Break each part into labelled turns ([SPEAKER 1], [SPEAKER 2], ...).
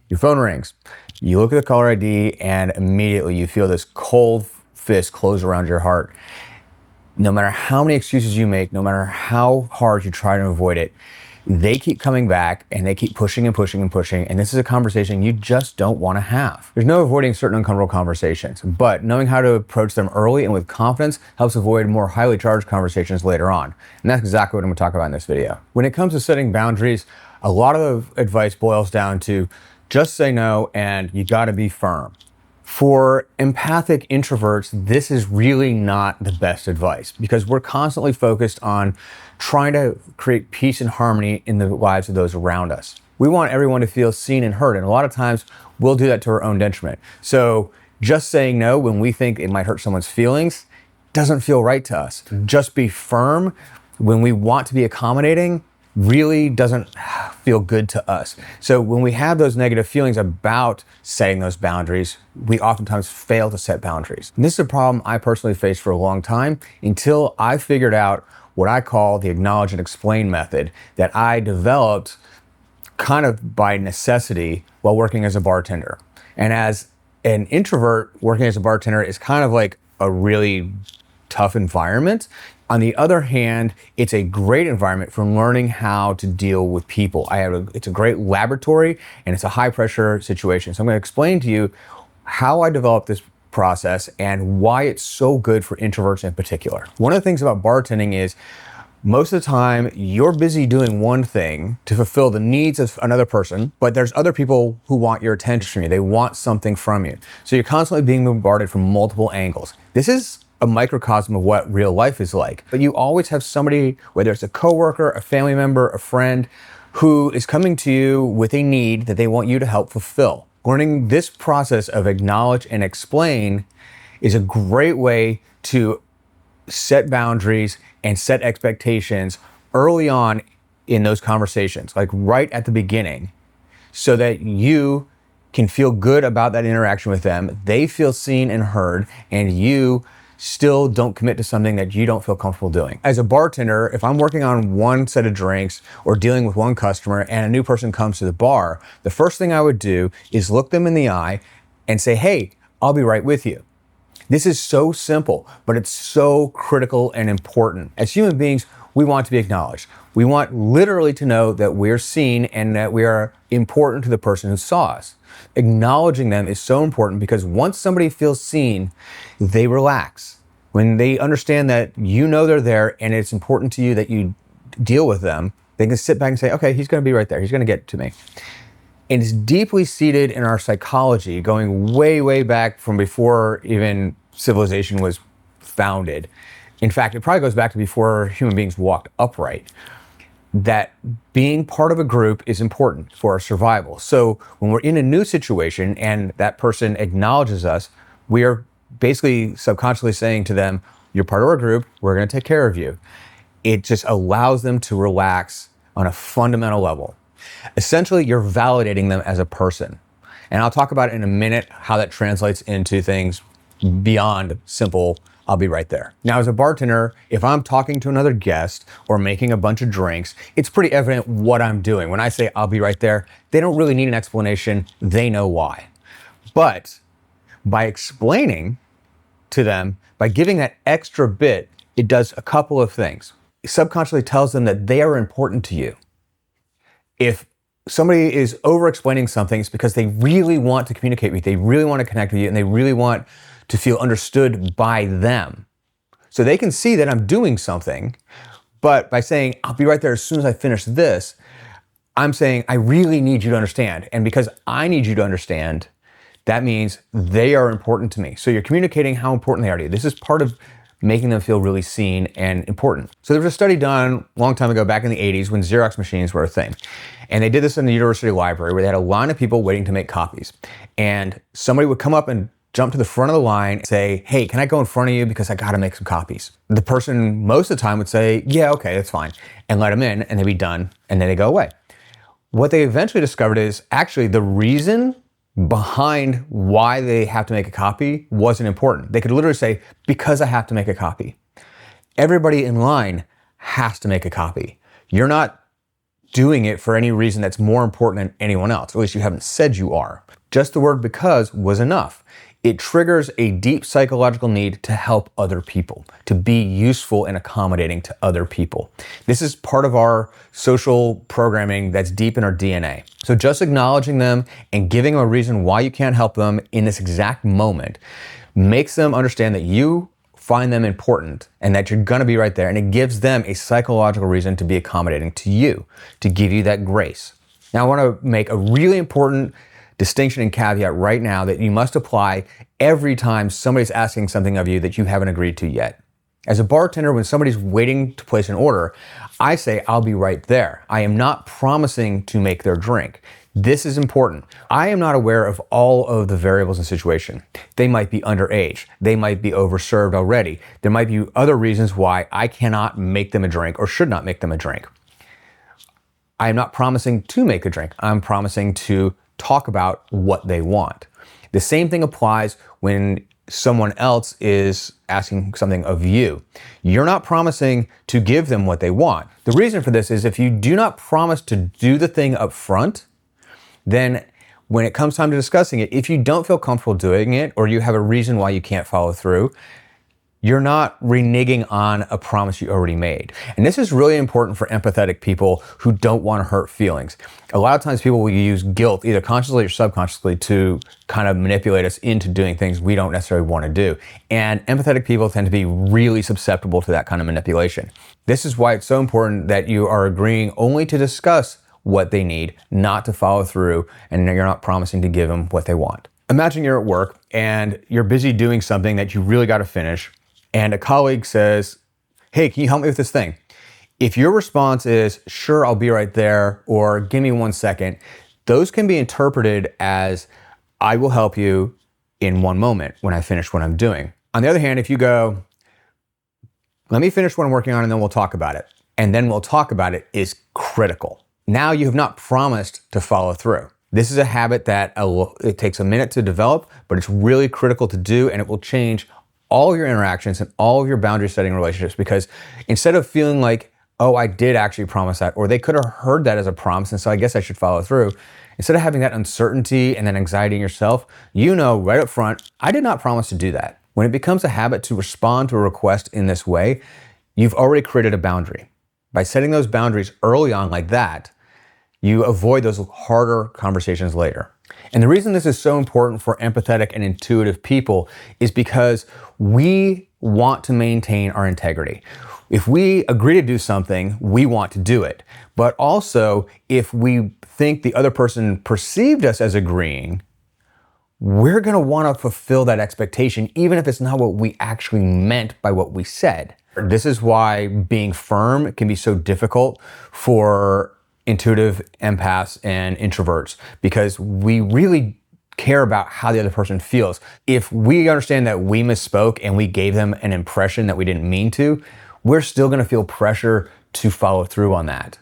[SPEAKER 1] Your phone rings. You look at the caller ID and immediately you feel this cold fist close around your heart. No matter how many excuses you make, no matter how hard you try to avoid it, they keep coming back and they keep pushing and pushing and pushing. And this is a conversation you just don't want to have. There's no avoiding certain uncomfortable conversations, but knowing how to approach them early and with confidence helps avoid more highly charged conversations later on. And that's exactly what I'm going to talk about in this video. When it comes to setting boundaries, a lot of advice boils down to just say no and you got to be firm. For empathic introverts, this is really not the best advice because we're constantly focused on trying to create peace and harmony in the lives of those around us. We want everyone to feel seen and heard, and a lot of times we'll do that to our own detriment. So just saying no when we think it might hurt someone's feelings doesn't feel right to us. Just be firm when we want to be accommodating really doesn't feel good to us. So when we have those negative feelings about setting those boundaries, we oftentimes fail to set boundaries. And this is a problem I personally faced for a long time until I figured out what I call the acknowledge and explain method that I developed kind of by necessity while working as a bartender. And as an introvert, working as a bartender is kind of like a really tough environment. On the other hand, it's a great environment for learning how to deal with people. It's a great laboratory and it's a high pressure situation. So I'm going to explain to you how I developed this process and why it's so good for introverts in particular. One of the things about bartending is most of the time you're busy doing one thing to fulfill the needs of another person, but there's other people who want your attention from you. They want something from you. So you're constantly being bombarded from multiple angles. This is a microcosm of what real life is like. But you always have somebody, whether it's a coworker, a family member, a friend, who is coming to you with a need that they want you to help fulfill. Learning this process of acknowledge and explain is a great way to set boundaries and set expectations early on in those conversations, like right at the beginning, so that you can feel good about that interaction with them. They feel seen and heard, and you still don't commit to something that you don't feel comfortable doing. As a bartender, if I'm working on one set of drinks or dealing with one customer and a new person comes to the bar, the first thing I would do is look them in the eye and say, hey, I'll be right with you. This is so simple, but it's so critical and important. As human beings, we want to be acknowledged. We want literally to know that we're seen and that we are important to the person who saw us. Acknowledging them is so important because once somebody feels seen, they relax. When they understand that you know they're there and it's important to you that you deal with them, they can sit back and say, okay, he's going to be right there. He's going to get to me. And it's deeply seated in our psychology, going way, way back from before even civilization was founded. In fact, it probably goes back to before human beings walked upright, that being part of a group is important for our survival. So when we're in a new situation and that person acknowledges us, we are basically subconsciously saying to them, you're part of our group, we're going to take care of you. It just allows them to relax on a fundamental level. Essentially, you're validating them as a person. And I'll talk about it in a minute, how that translates into things beyond simple I'll be right there. Now, as a bartender, if I'm talking to another guest or making a bunch of drinks, it's pretty evident what I'm doing. When I say I'll be right there, they don't really need an explanation. They know why. But by explaining to them, by giving that extra bit, it does a couple of things. It subconsciously tells them that they are important to you. If somebody is over-explaining something, it's because they really want to communicate with you, they really want to connect with you, and they really want to feel understood by them. So they can see that I'm doing something, but by saying, I'll be right there as soon as I finish this, I'm saying, I really need you to understand. And because I need you to understand, that means they are important to me. So you're communicating how important they are to you. This is part of making them feel really seen and important. So there was a study done a long time ago, back in the 80s, when Xerox machines were a thing. And they did this in the university library where they had a line of people waiting to make copies. And somebody would come up and jump to the front of the line and say, hey, can I go in front of you because I gotta make some copies? The person most of the time would say, yeah, okay, that's fine. And let them in and they'd be done and then they go away. What they eventually discovered is actually the reason behind why they have to make a copy wasn't important. They could literally say, because I have to make a copy. Everybody in line has to make a copy. You're not doing it for any reason that's more important than anyone else. At least you haven't said you are. Just the word because was enough. It triggers a deep psychological need to help other people, to be useful and accommodating to other people. This is part of our social programming that's deep in our DNA. So just acknowledging them and giving them a reason why you can't help them in this exact moment makes them understand that you find them important and that you're gonna be right there. And it gives them a psychological reason to be accommodating to you, to give you that grace. Now I wanna make a really important distinction and caveat right now that you must apply every time somebody's asking something of you that you haven't agreed to yet. As a bartender, when somebody's waiting to place an order, I say, I'll be right there. I am not promising to make their drink. This is important. I am not aware of all of the variables in the situation. They might be underage. They might be overserved already. There might be other reasons why I cannot make them a drink or should not make them a drink. I am not promising to make a drink. I'm promising to talk about what they want. The same thing applies when someone else is asking something of you. You're not promising to give them what they want. The reason for this is if you do not promise to do the thing up front, then when it comes time to discussing it, if you don't feel comfortable doing it or you have a reason why you can't follow through, you're not reneging on a promise you already made. And this is really important for empathetic people who don't want to hurt feelings. A lot of times people will use guilt, either consciously or subconsciously, to kind of manipulate us into doing things we don't necessarily want to do. And empathetic people tend to be really susceptible to that kind of manipulation. This is why it's so important that you are agreeing only to discuss what they need, not to follow through, and you're not promising to give them what they want. Imagine you're at work and you're busy doing something that you really got to finish, and a colleague says, hey, can you help me with this thing? If your response is, sure, I'll be right there, or give me 1 second, those can be interpreted as, I will help you in 1 moment when I finish what I'm doing. On the other hand, if you go, let me finish what I'm working on and then we'll talk about it, and then we'll talk about it is critical. Now you have not promised to follow through. This is a habit that it takes a minute to develop, but it's really critical to do, and it will change all of your interactions and all of your boundary setting relationships, because instead of feeling like, oh, I did actually promise that, or they could have heard that as a promise and so I guess I should follow through, instead of having that uncertainty and then anxiety in yourself, you know right up front, I did not promise to do that. When it becomes a habit to respond to a request in this way, you've already created a boundary. By setting those boundaries early on like that, you avoid those harder conversations later. And the reason this is so important for empathetic and intuitive people is because we want to maintain our integrity. If we agree to do something, we want to do it. But also, if we think the other person perceived us as agreeing, we're going to want to fulfill that expectation, even if it's not what we actually meant by what we said. This is why being firm can be so difficult for intuitive empaths and introverts, because we really care about how the other person feels. If we understand that we misspoke and we gave them an impression that we didn't mean to, we're still going to feel pressure to follow through on that.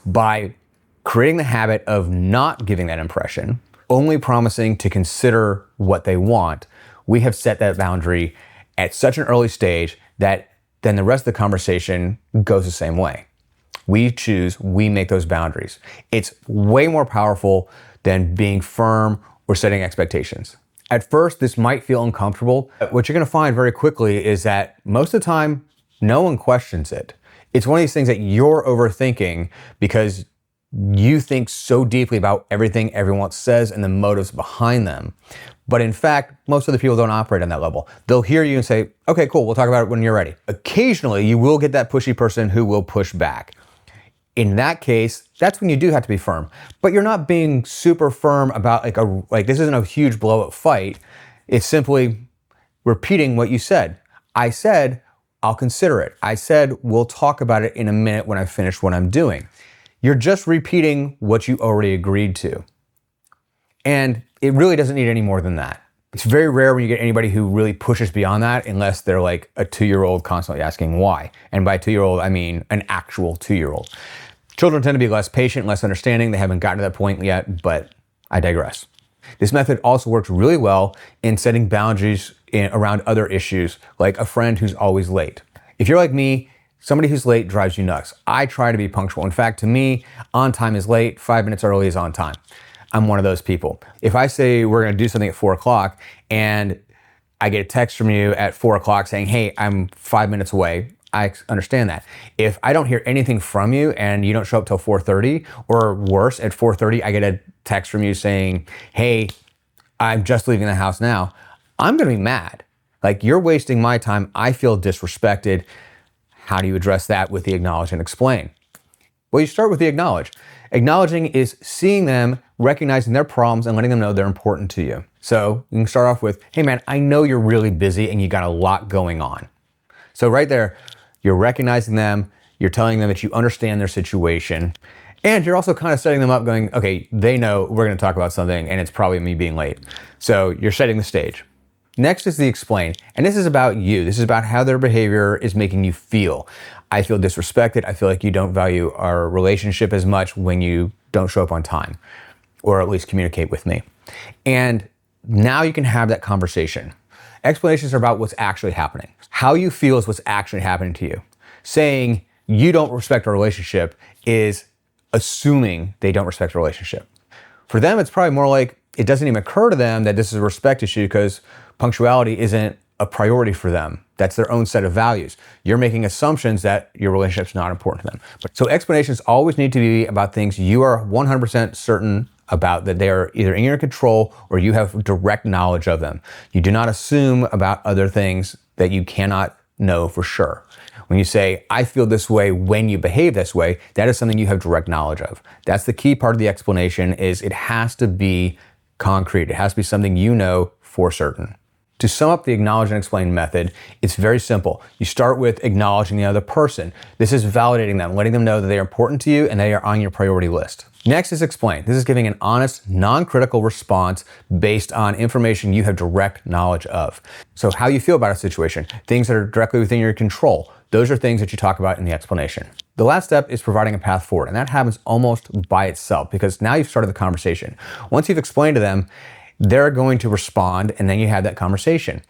[SPEAKER 1] By creating the habit of not giving that impression, only promising to consider what they want, we have set that boundary at such an early stage that then the rest of the conversation goes the same way. We choose, we make those boundaries. It's way more powerful than being firm or setting expectations. At first, this might feel uncomfortable. What you're gonna find very quickly is that most of the time, no one questions it. It's one of these things that you're overthinking because you think so deeply about everything everyone says and the motives behind them. But in fact, most other people don't operate on that level. They'll hear you and say, okay, cool, we'll talk about it when you're ready. Occasionally, you will get that pushy person who will push back. In that case, that's when you do have to be firm. But you're not being super firm about like this isn't a huge blow-up fight. It's simply repeating what you said. I said, I'll consider it. I said, we'll talk about it in a minute when I finish what I'm doing. You're just repeating what you already agreed to. And it really doesn't need any more than that. It's very rare when you get anybody who really pushes beyond that, unless they're like a 2-year-old constantly asking why. And by 2-year-old, I mean an actual 2-year-old. Children tend to be less patient, less understanding. They haven't gotten to that point yet, but I digress. This method also works really well in setting boundaries around other issues, like a friend who's always late. If you're like me, Somebody who's late drives you nuts. I try to be punctual. In fact, to me, on time is late, 5 minutes early is on time. I'm one of those people. If I say we're gonna do something at 4 o'clock and I get a text from you at 4 o'clock saying, hey, I'm 5 minutes away, I understand that. If I don't hear anything from you and you don't show up till 4:30, or worse, at 4:30, I get a text from you saying, hey, I'm just leaving the house now, I'm gonna be mad. Like, you're wasting my time. I feel disrespected. How do you address that with the acknowledge and explain? Well, you start with the acknowledge. Acknowledging is seeing them, recognizing their problems, and letting them know they're important to you. So you can start off with, hey man, I know you're really busy and you got a lot going on. So right there, you're recognizing them, you're telling them that you understand their situation, and you're also kind of setting them up going, okay, they know we're gonna talk about something and it's probably me being late. So you're setting the stage. Next is the explain, and this is about you. This is about how their behavior is making you feel. I feel disrespected. I feel like you don't value our relationship as much when you don't show up on time, or at least communicate with me. And now you can have that conversation. Explanations are about what's actually happening. How you feel is what's actually happening to you. Saying you don't respect our relationship is assuming they don't respect the relationship. For them, it's probably more like it doesn't even occur to them that this is a respect issue because punctuality isn't a priority for them. That's their own set of values. You're making assumptions that your relationship's not important to them. So explanations always need to be about things you are 100% certain about, that they are either in your control or you have direct knowledge of them. You do not assume about other things that you cannot know for sure. When you say, I feel this way when you behave this way, that is something you have direct knowledge of. That's the key part of the explanation, is it has to be concrete. It has to be something you know for certain. To sum up the acknowledge and explain method, it's very simple. You start with acknowledging the other person. This is validating them, letting them know that they are important to you and they are on your priority list. Next is explain. This is giving an honest, non-critical response based on information you have direct knowledge of. So how you feel about a situation, things that are directly within your control, those are things that you talk about in the explanation. The last step is providing a path forward, and that happens almost by itself because now you've started the conversation. Once you've explained to them, they're going to respond, and then you have that conversation.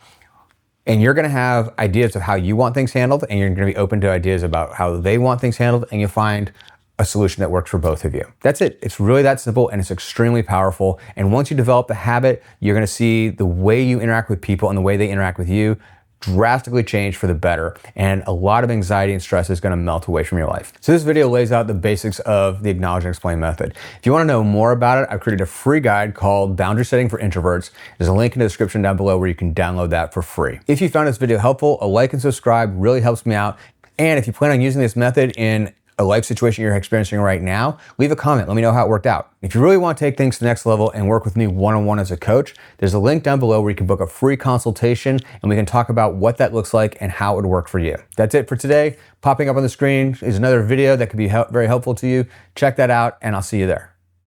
[SPEAKER 1] And you're gonna have ideas of how you want things handled, and you're gonna be open to ideas about how they want things handled, and you'll find a solution that works for both of you. That's it. It's really that simple, and it's extremely powerful. And once you develop the habit, you're gonna see the way you interact with people and the way they interact with you drastically change for the better, and a lot of anxiety and stress is going to melt away from your life. So this video lays out the basics of the acknowledge and explain method. If you want to know more about it, I've created a free guide called Boundary Setting for Introverts. There's a link in the description down below where you can download that for free. If you found this video helpful, a like and subscribe really helps me out. And if you plan on using this method in a life situation you're experiencing right now, leave a comment. Let me know how it worked out. If you really want to take things to the next level and work with me one-on-one as a coach, there's a link down below where you can book a free consultation and we can talk about what that looks like and how it would work for you. That's it for today. Popping up on the screen is another video that could be very helpful to you. Check that out and I'll see you there.